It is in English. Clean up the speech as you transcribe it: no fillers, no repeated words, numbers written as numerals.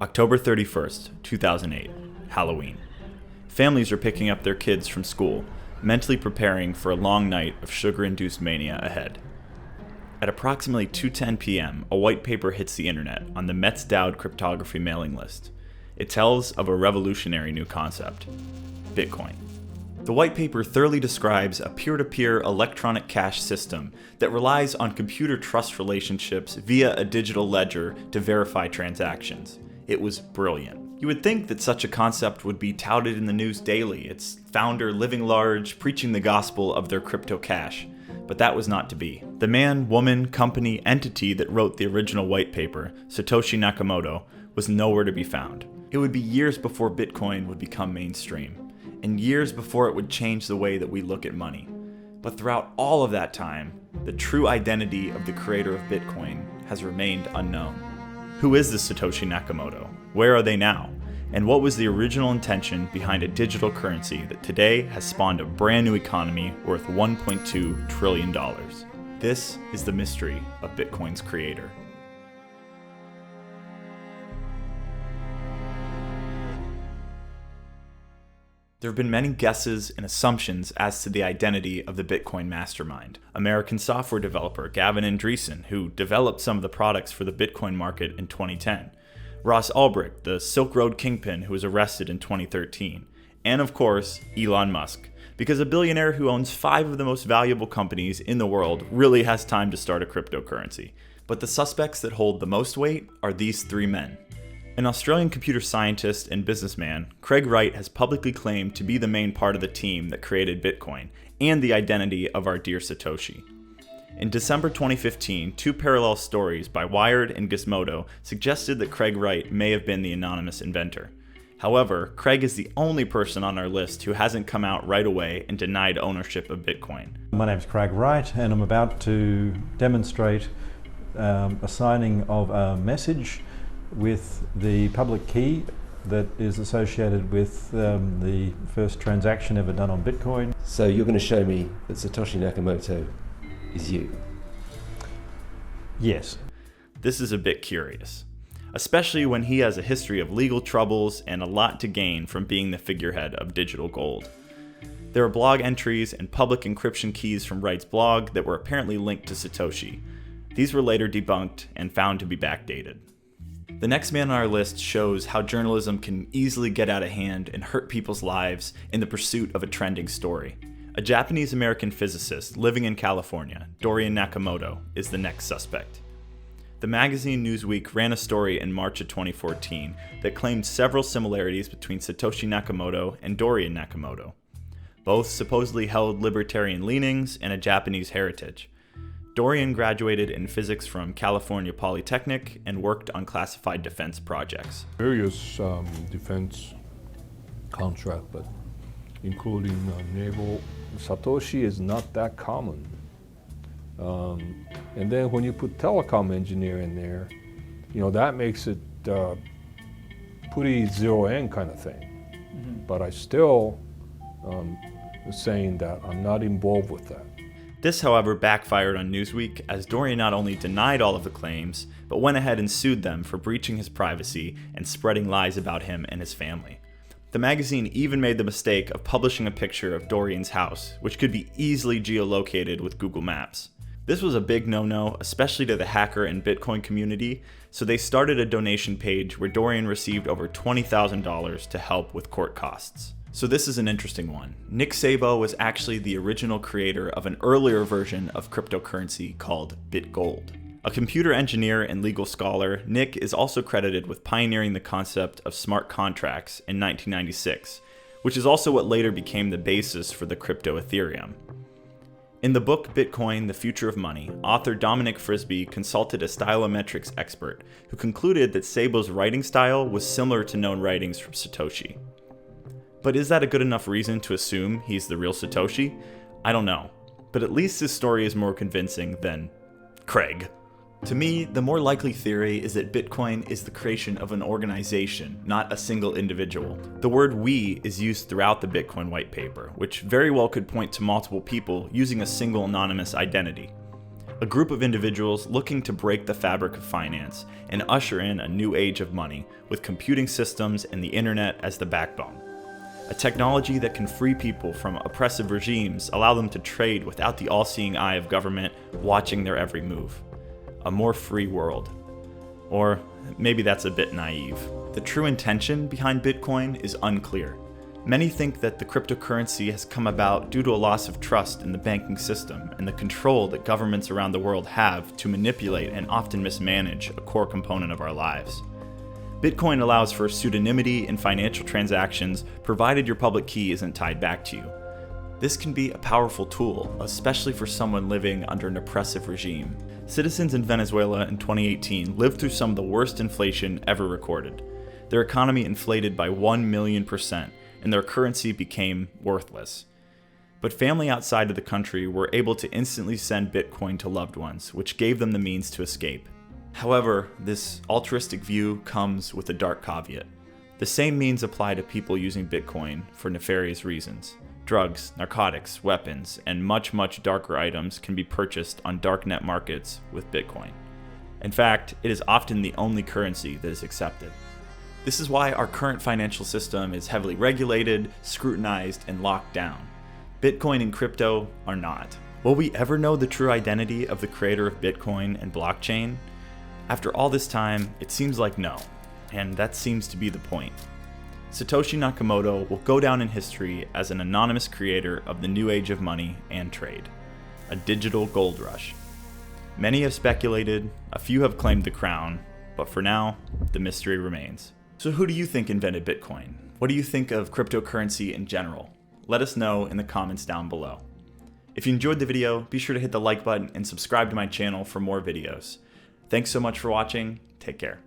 October 31st, 2008, Halloween. Families are picking up their kids from school, mentally preparing for a long night of sugar-induced mania ahead. At approximately 2:10 p.m., a white paper hits the internet on the Mets Dowd cryptography mailing list. It tells of a revolutionary new concept: Bitcoin. The white paper thoroughly describes a peer-to-peer electronic cash system that relies on computer trust relationships via a digital ledger to verify transactions. It was brilliant. You would think that such a concept would be touted in the news daily, its founder living large, preaching the gospel of their crypto cash. But that was not to be. The man, woman, company, entity that wrote the original white paper, Satoshi Nakamoto, was nowhere to be found. It would be years before Bitcoin would become mainstream, and years before it would change the way that we look at money. But throughout all of that time, the true identity of the creator of Bitcoin has remained unknown. Who is this Satoshi Nakamoto? Where are they now? And what was the original intention behind a digital currency that today has spawned a brand new economy worth $1.2 trillion? This is the mystery of Bitcoin's creator. There have been many guesses and assumptions as to the identity of the Bitcoin mastermind. American software developer Gavin Andreessen, who developed some of the products for the Bitcoin market in 2010. Ross Ulbricht, the Silk Road kingpin who was arrested in 2013. And of course, Elon Musk, because a billionaire who owns 5 of the most valuable companies in the world really has time to start a cryptocurrency. But the suspects that hold the most weight are these 3 men. An Australian computer scientist and businessman, Craig Wright, has publicly claimed to be the main part of the team that created Bitcoin and the identity of our dear Satoshi. In December 2015, 2 parallel stories by Wired and Gizmodo suggested that Craig Wright may have been the anonymous inventor. However, Craig is the only person on our list who hasn't come out right away and denied ownership of Bitcoin. My name is Craig Wright, and I'm about to demonstrate a signing of a message with the public key that is associated with the first transaction ever done on Bitcoin. So you're going to show me that Satoshi Nakamoto is you? Yes. This is a bit curious, especially when he has a history of legal troubles and a lot to gain from being the figurehead of digital gold. There are blog entries and public encryption keys from Wright's blog that were apparently linked to Satoshi. These were later debunked and found to be backdated. The next man on our list shows how journalism can easily get out of hand and hurt people's lives in the pursuit of a trending story. A Japanese-American physicist living in California, Dorian Nakamoto, is the next suspect. The magazine Newsweek ran a story in March of 2014 that claimed several similarities between Satoshi Nakamoto and Dorian Nakamoto. Both supposedly held libertarian leanings and a Japanese heritage. Dorian graduated in physics from California Polytechnic and worked on classified defense projects. Various defense contracts, but including naval. Satoshi is not that common. And then when you put telecom engineer in there, that makes it pretty zero-end kind of thing. Mm-hmm. But I still was saying that I'm not involved with that. This, however, backfired on Newsweek, as Dorian not only denied all of the claims, but went ahead and sued them for breaching his privacy and spreading lies about him and his family. The magazine even made the mistake of publishing a picture of Dorian's house, which could be easily geolocated with Google Maps. This was a big no-no, especially to the hacker and Bitcoin community, so they started a donation page where Dorian received over $20,000 to help with court costs. So this is an interesting one. Nick Szabo was actually the original creator of an earlier version of cryptocurrency called BitGold. A computer engineer and legal scholar, Nick is also credited with pioneering the concept of smart contracts in 1996, which is also what later became the basis for the crypto Ethereum. In the book Bitcoin, The Future of Money, author Dominic Frisby consulted a stylometrics expert who concluded that Szabo's writing style was similar to known writings from Satoshi. But is that a good enough reason to assume he's the real Satoshi? I don't know, but at least his story is more convincing than Craig. To me, the more likely theory is that Bitcoin is the creation of an organization, not a single individual. The word "we" is used throughout the Bitcoin white paper, which very well could point to multiple people using a single anonymous identity. a group of individuals looking to break the fabric of finance and usher in a new age of money with computing systems and the internet as the backbone. A technology that can free people from oppressive regimes, allow them to trade without the all-seeing eye of government watching their every move. A more free world. Or maybe that's a bit naive. The true intention behind Bitcoin is unclear. Many think that the cryptocurrency has come about due to a loss of trust in the banking system and the control that governments around the world have to manipulate and often mismanage a core component of our lives. Bitcoin allows for pseudonymity in financial transactions, provided your public key isn't tied back to you. This can be a powerful tool, especially for someone living under an oppressive regime. Citizens in Venezuela in 2018 lived through some of the worst inflation ever recorded. Their economy inflated by 1,000,000%, and their currency became worthless. But family outside of the country were able to instantly send Bitcoin to loved ones, which gave them the means to escape. However, this altruistic view comes with a dark caveat. The same means apply to people using Bitcoin for nefarious reasons. Drugs, narcotics, weapons, and much, much darker items can be purchased on darknet markets with Bitcoin. In fact, it is often the only currency that is accepted. This is why our current financial system is heavily regulated, scrutinized, and locked down. Bitcoin and crypto are not. Will we ever know the true identity of the creator of Bitcoin and blockchain? After all this time, it seems like no, and that seems to be the point. Satoshi Nakamoto will go down in history as an anonymous creator of the new age of money and trade, a digital gold rush. Many have speculated, a few have claimed the crown, but for now, the mystery remains. So who do you think invented Bitcoin? What do you think of cryptocurrency in general? Let us know in the comments down below. If you enjoyed the video, be sure to hit the like button and subscribe to my channel for more videos. Thanks so much for watching. Take care.